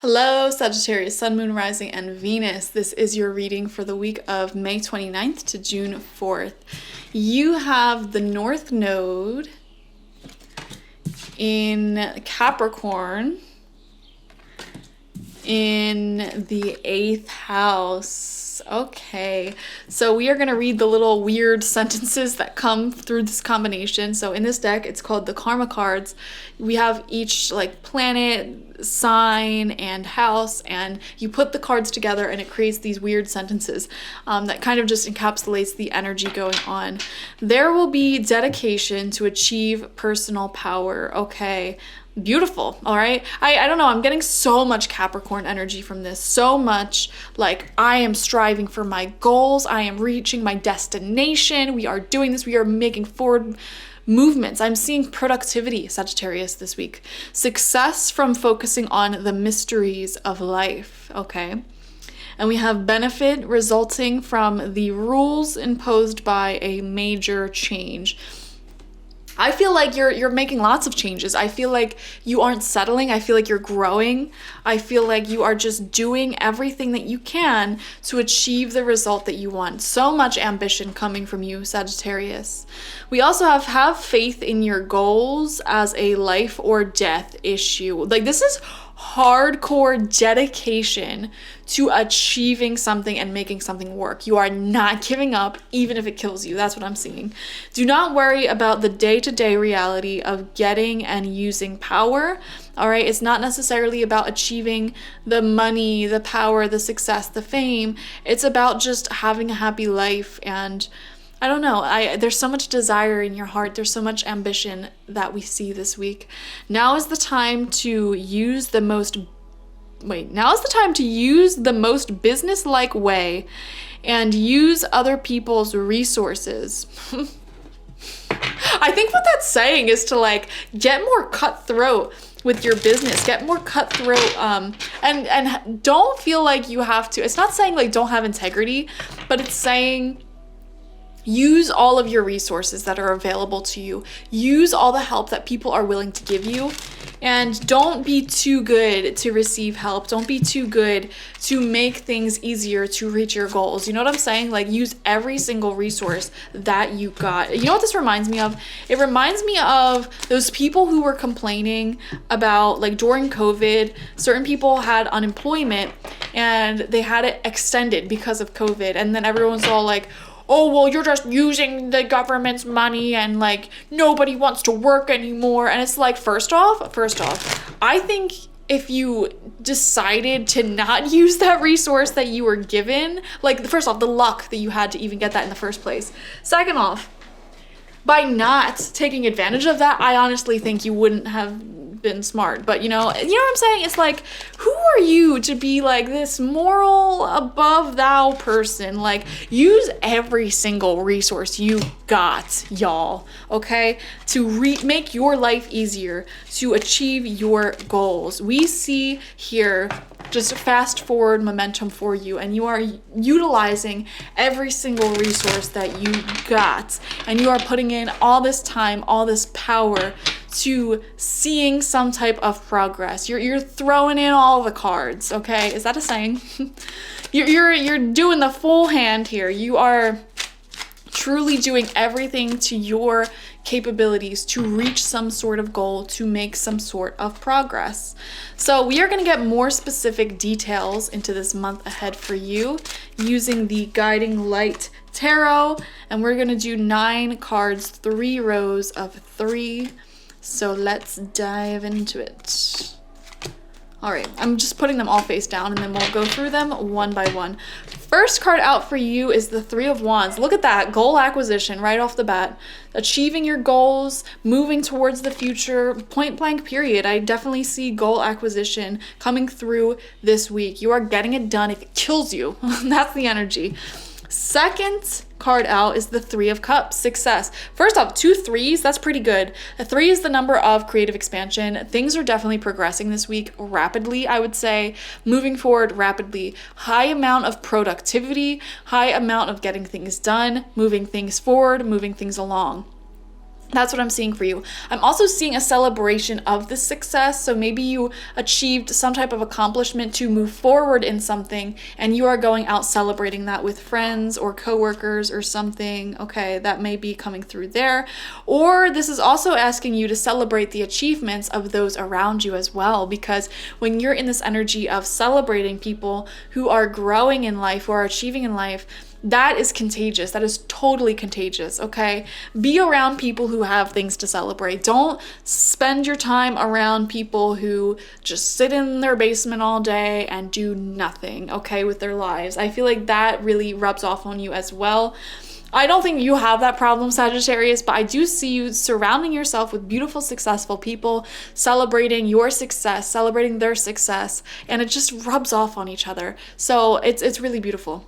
Hello, Sagittarius, Sun, Moon, Rising, and Venus. This is your reading for the week of May 29th to June 4th. You have the North Node in Capricorn in the 8th house. Okay, so we are going to read the little weird sentences that come through this combination. So in this deck, it's called the Karma cards. We have each like planet, sign, and house, and you put the cards together and it creates these weird sentences that kind of just encapsulates the energy going on. There will be dedication to achieve personal power. Okay. Beautiful. All right. I don't know. I'm getting so much Capricorn energy from this. So much like I am striving for my goals. I am reaching my destination. We are doing this. We are making forward movements. I'm seeing productivity, Sagittarius, this week. Success from focusing on the mysteries of life. Okay. And we have benefit resulting from the rules imposed by a major change. I feel like you're making lots of changes. I feel like you aren't settling. I feel like you're growing. I feel like you are just doing everything that you can to achieve the result that you want. So much ambition coming from you, Sagittarius. We also have faith in your goals as a life or death issue. Like this is hardcore dedication to achieving something and making something work. You are not giving up, even if it kills you. That's what I'm seeing. Do not worry about the day-to-day reality of getting and using power. All right, it's not necessarily about achieving the money, the power, the success, the fame. It's about just having a happy life. And I don't know, there's so much desire in your heart. There's so much ambition that we see this week. Now is the time to use the most business-like way and use other people's resources. I think what that's saying is to like get more cutthroat with your business, get more cutthroat, and don't feel like you have to. It's not saying like don't have integrity, but it's saying use all of your resources that are available to you. Use all the help that people are willing to give you. And don't be too good to receive help. Don't be too good to make things easier to reach your goals. You know what I'm saying? Like use every single resource that you got. You know what this reminds me of? It reminds me of those people who were complaining about like during COVID, certain people had unemployment and they had it extended because of COVID. And then everyone's all like, oh, well, you're just using the government's money and like nobody wants to work anymore. And it's like, first off, I think if you decided to not use that resource that you were given, like first off, the luck that you had to even get that in the first place. Second off, by not taking advantage of that, I honestly think you wouldn't have been smart. But you know what I'm saying? It's like, who are you to be like this moral above thou person? Like use every single resource you got, y'all, okay, to make your life easier, to achieve your goals. We see here just fast forward momentum for you, and you are utilizing every single resource that you got, and you are putting in all this time, all this power to seeing some type of progress. You're throwing in all the cards, okay? Is that a saying? You're doing the full hand here. You are truly doing everything to your capabilities to reach some sort of goal, to make some sort of progress. So we are going to get more specific details into this month ahead for you using the Guiding Light Tarot, and we're going to do 9 cards, 3 rows of 3. So let's dive into it. All right, I'm just putting them all face down and then we'll go through them one by one. First card out for you is the 3 of Wands. Look at that, goal acquisition right off the bat. Achieving your goals, moving towards the future, point blank period. I definitely see goal acquisition coming through this week. You are getting it done if it kills you. That's the energy. Second card out is the 3 of Cups, success. First off, 2 3s, that's pretty good. A 3 is the number of creative expansion. Things are definitely progressing this week rapidly, I would say, moving forward rapidly. High amount of productivity, high amount of getting things done, moving things forward, moving things along. That's what I'm seeing for you. I'm also seeing a celebration of this success. So maybe you achieved some type of accomplishment to move forward in something, and you are going out celebrating that with friends or coworkers or something. Okay, that may be coming through there. Or this is also asking you to celebrate the achievements of those around you as well, because when you're in this energy of celebrating people who are growing in life, who are achieving in life, that is contagious. That is totally contagious, okay? Be around people who have things to celebrate. Don't spend your time around people who just sit in their basement all day and do nothing, okay, with their lives. I feel like that really rubs off on you as well. I don't think you have that problem, Sagittarius, but I do see you surrounding yourself with beautiful, successful people, celebrating your success, celebrating their success, and it just rubs off on each other. So it's really beautiful.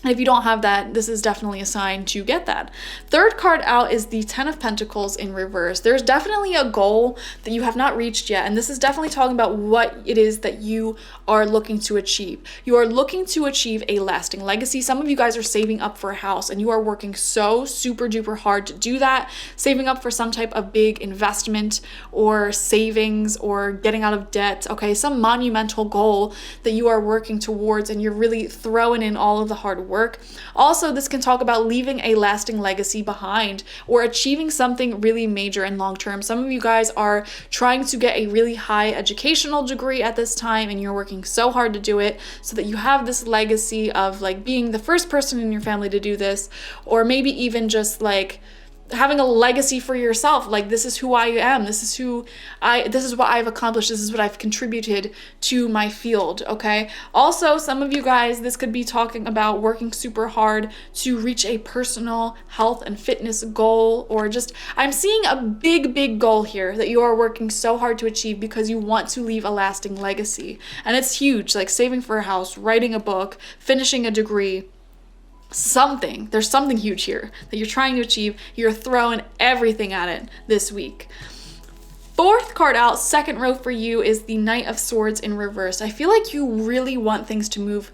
And if you don't have that, this is definitely a sign to get that. Third card out is the Ten of Pentacles in reverse. There's definitely a goal that you have not reached yet. And this is definitely talking about what it is that you are looking to achieve. You are looking to achieve a lasting legacy. Some of you guys are saving up for a house and you are working so super duper hard to do that. Saving up for some type of big investment or savings or getting out of debt. Okay, some monumental goal that you are working towards, and you're really throwing in all of the hard work. Also, this can talk about leaving a lasting legacy behind or achieving something really major and long term. Some of you guys are trying to get a really high educational degree at this time, and you're working so hard to do it so that you have this legacy of like being the first person in your family to do this, or maybe even just like having a legacy for yourself. Like, this is who I am. This is what I've accomplished. This is what I've contributed to my field. Okay. Also, some of you guys, this could be talking about working super hard to reach a personal health and fitness goal, or just, I'm seeing a big goal here that you are working so hard to achieve because you want to leave a lasting legacy. And it's huge, like saving for a house, writing a book, finishing a degree. There's something huge here that you're trying to achieve. You're throwing everything at it this week. Fourth card out, second row for you, is the Knight of Swords in reverse. I feel like you really want things to move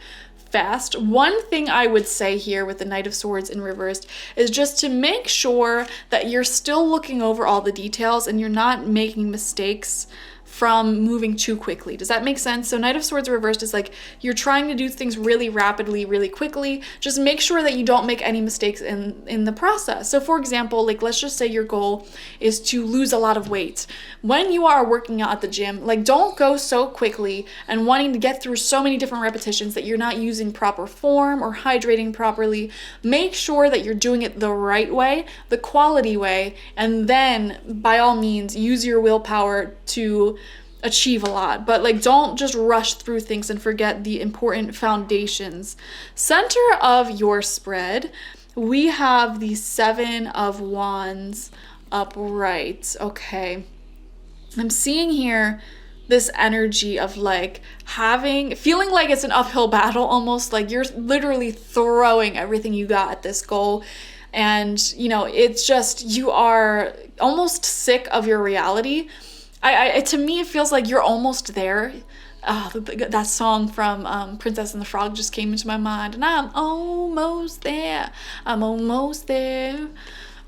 fast. One thing I would say here with the Knight of Swords in reverse is just to make sure that you're still looking over all the details and you're not making mistakes from moving too quickly. Does that make sense? So Knight of Swords reversed is like you're trying to do things really rapidly, really quickly. Just make sure that you don't make any mistakes in the process. So for example, like let's just say your goal is to lose a lot of weight. When you are working out at the gym, like don't go so quickly and wanting to get through so many different repetitions that you're not using proper form or hydrating properly. Make sure that you're doing it the right way, the quality way, and then by all means use your willpower to achieve a lot. But like don't just rush through things and forget the important foundations. Center of your spread, we have the Seven of Wands upright. Okay, I'm seeing here this energy of like feeling like it's an uphill battle, almost like you're literally throwing everything you got at this goal. And you know, it's just, you are almost sick of your reality. To me, it feels like you're almost there. That song from Princess and the Frog just came into my mind, and I'm almost there. I'm almost there.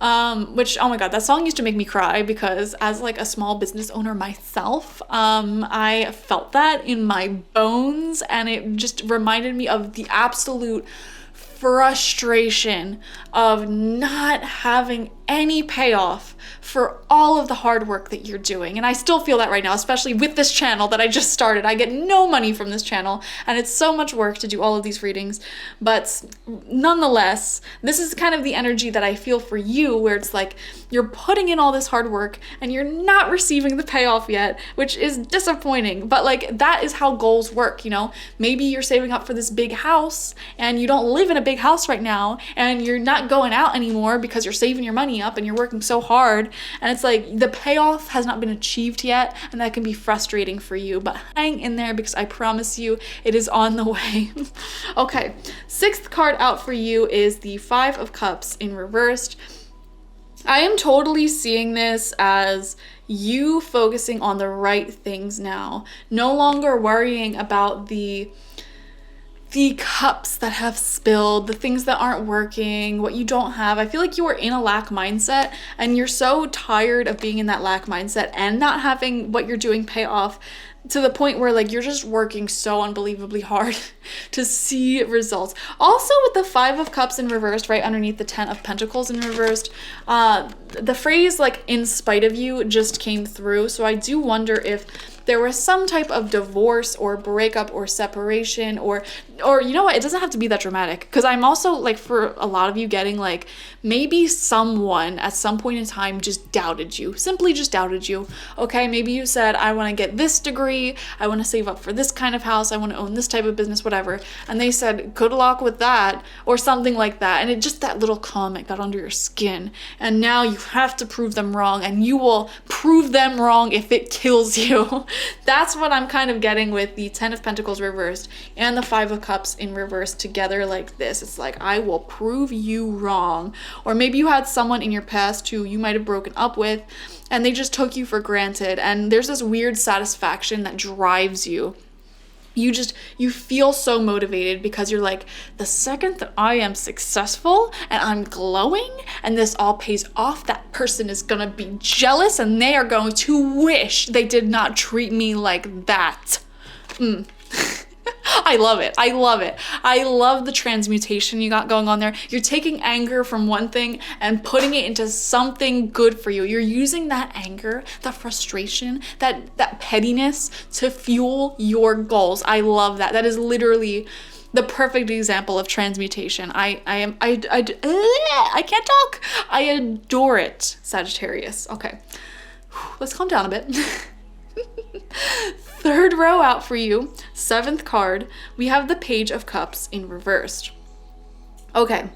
Which, oh my God, that song used to make me cry because as like a small business owner myself, I felt that in my bones, and it just reminded me of the absolute frustration of not having any payoff for all of the hard work that you're doing. And I still feel that right now, especially with this channel that I just started. I get no money from this channel, and it's so much work to do all of these readings. But nonetheless, this is kind of the energy that I feel for you, where it's like you're putting in all this hard work and you're not receiving the payoff yet, which is disappointing. But like, that is how goals work, you know? Maybe you're saving up for this big house and you don't live in a big house right now, and you're not going out anymore because you're saving your money up and you're working so hard, and it's like the payoff has not been achieved yet, and that can be frustrating for you. But hang in there, because I promise you it is on the way. Okay, sixth card out for you is the Five of Cups in reversed. I am totally seeing this as you focusing on the right things now, no longer worrying about the the cups that have spilled, the things that aren't working, what you don't have. I feel like you are in a lack mindset and you're so tired of being in that lack mindset and not having what you're doing pay off, to the point where like you're just working so unbelievably hard to see results. Also with the 5 of Cups in reversed, right underneath the 10 of Pentacles in reversed, the phrase like in spite of you just came through. So I do wonder if there was some type of divorce or breakup or separation, or you know what, it doesn't have to be that dramatic, because I'm also like, for a lot of you, getting like maybe someone at some point in time just doubted you, simply just doubted you. Okay, maybe you said, I want to get this degree, I want to save up for this kind of house, I want to own this type of business, whatever, and they said good luck with that or something like that, and it just, that little comment got under your skin, and now you have to prove them wrong, and you will prove them wrong if it kills you. That's what I'm kind of getting with the 10 of Pentacles reversed and the 5 of Cups in reverse together like this. It's like, I will prove you wrong. Or maybe you had someone in your past who you might have broken up with and they just took you for granted, and there's this weird satisfaction that drives you. You feel so motivated because you're like, the second that I am successful and I'm glowing and this all pays off, that person is gonna be jealous and they are going to wish they did not treat me like that. I love it. I love it. I love the transmutation you got going on there. You're taking anger from one thing and putting it into something good for you. You're using that anger, that frustration, that pettiness to fuel your goals. I love that. That is literally the perfect example of transmutation. I can't talk. I adore it, Sagittarius. Okay, let's calm down a bit. Third row out for you, 7th card, we have the Page of Cups in reversed. Okay,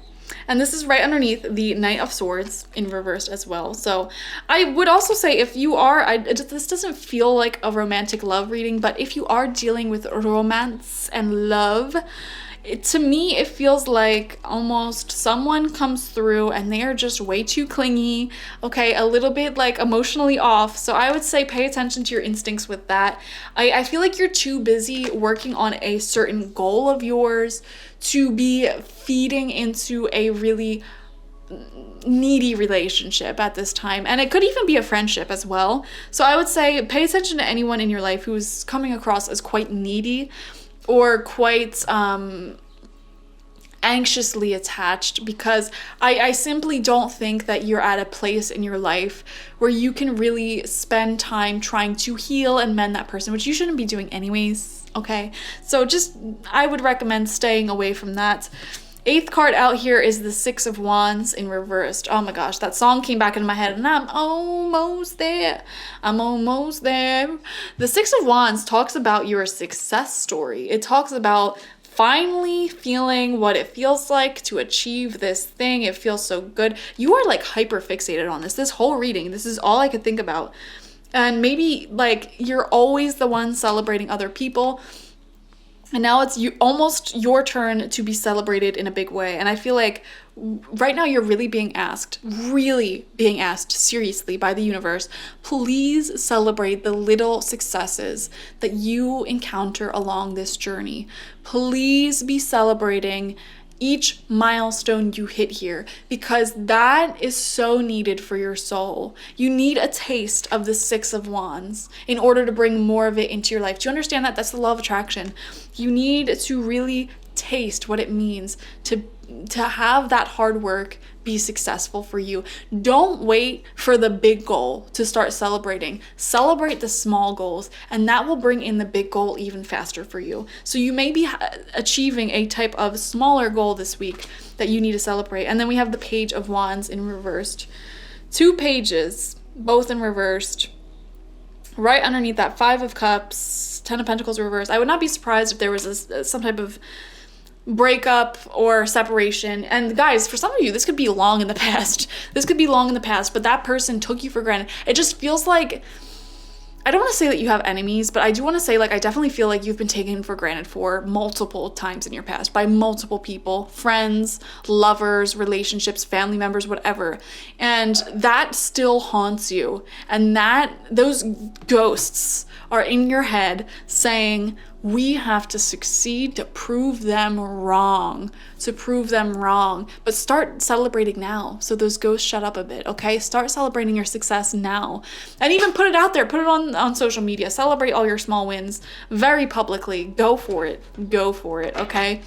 and this is right underneath the Knight of Swords in reversed as well. So I would also say, if you are, this doesn't feel like a romantic love reading, but if you are dealing with romance and love, to me, it feels like almost someone comes through and they are just way too clingy, okay, a little bit like emotionally off. So I would say pay attention to your instincts with that. I feel like you're too busy working on a certain goal of yours to be feeding into a really needy relationship at this time, and it could even be a friendship as well. So I would say pay attention to anyone in your life who's coming across as quite needy or quite anxiously attached, because I simply don't think that you're at a place in your life where you can really spend time trying to heal and mend that person, which you shouldn't be doing anyways, okay? So just, I would recommend staying away from that. 8th card out here is the 6 of Wands in reversed. Oh my gosh, that song came back into my head and I'm almost there. I'm almost there. The 6 of Wands talks about your success story. It talks about finally feeling what it feels like to achieve this thing. It feels so good. You are like hyper fixated on this whole reading. This is all I could think about. And maybe like you're always the one celebrating other people, and now it's almost your turn to be celebrated in a big way. And I feel like right now you're really being asked seriously by the universe, please celebrate the little successes that you encounter along this journey. Please be celebrating each milestone you hit here, because that is so needed for your soul. You need a taste of the 6 of Wands in order to bring more of it into your life. Do you understand that? That's the law of attraction. You need to really taste what it means to have that hard work be successful for you. Don't wait for the big goal to start celebrating. Celebrate the small goals, and that will bring in the big goal even faster for you. So you may be achieving a type of smaller goal this week that you need to celebrate. And then we have the Page of Wands in reversed. 2 pages, both in reversed. Right underneath that 5 of Cups, 10 of Pentacles reversed. I would not be surprised if there was some type of breakup or separation. And guys, for some of you, this could be long in the past. But that person took you for granted. It just feels like, I don't want to say that you have enemies, but I do want to say, like, I definitely feel like you've been taken for granted for multiple times in your past by multiple people, friends, lovers, relationships, family members, whatever. And that still haunts you. And those ghosts are in your head saying, We have to succeed to prove them wrong, But start celebrating now so those ghosts shut up a bit, okay? Start celebrating your success now. And even put it out there. Put it on social media. Celebrate all your small wins very publicly. Go for it, okay?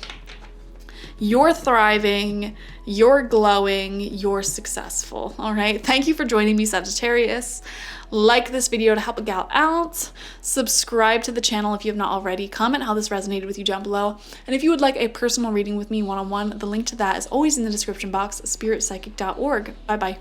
You're thriving, you're glowing, you're successful, all right? Thank you for joining me, Sagittarius. Like this video to help a gal out. Subscribe to the channel if you have not already. Comment how this resonated with you down below. And if you would like a personal reading with me one-on-one, the link to that is always in the description box, spiritpsychic.org. Bye-bye.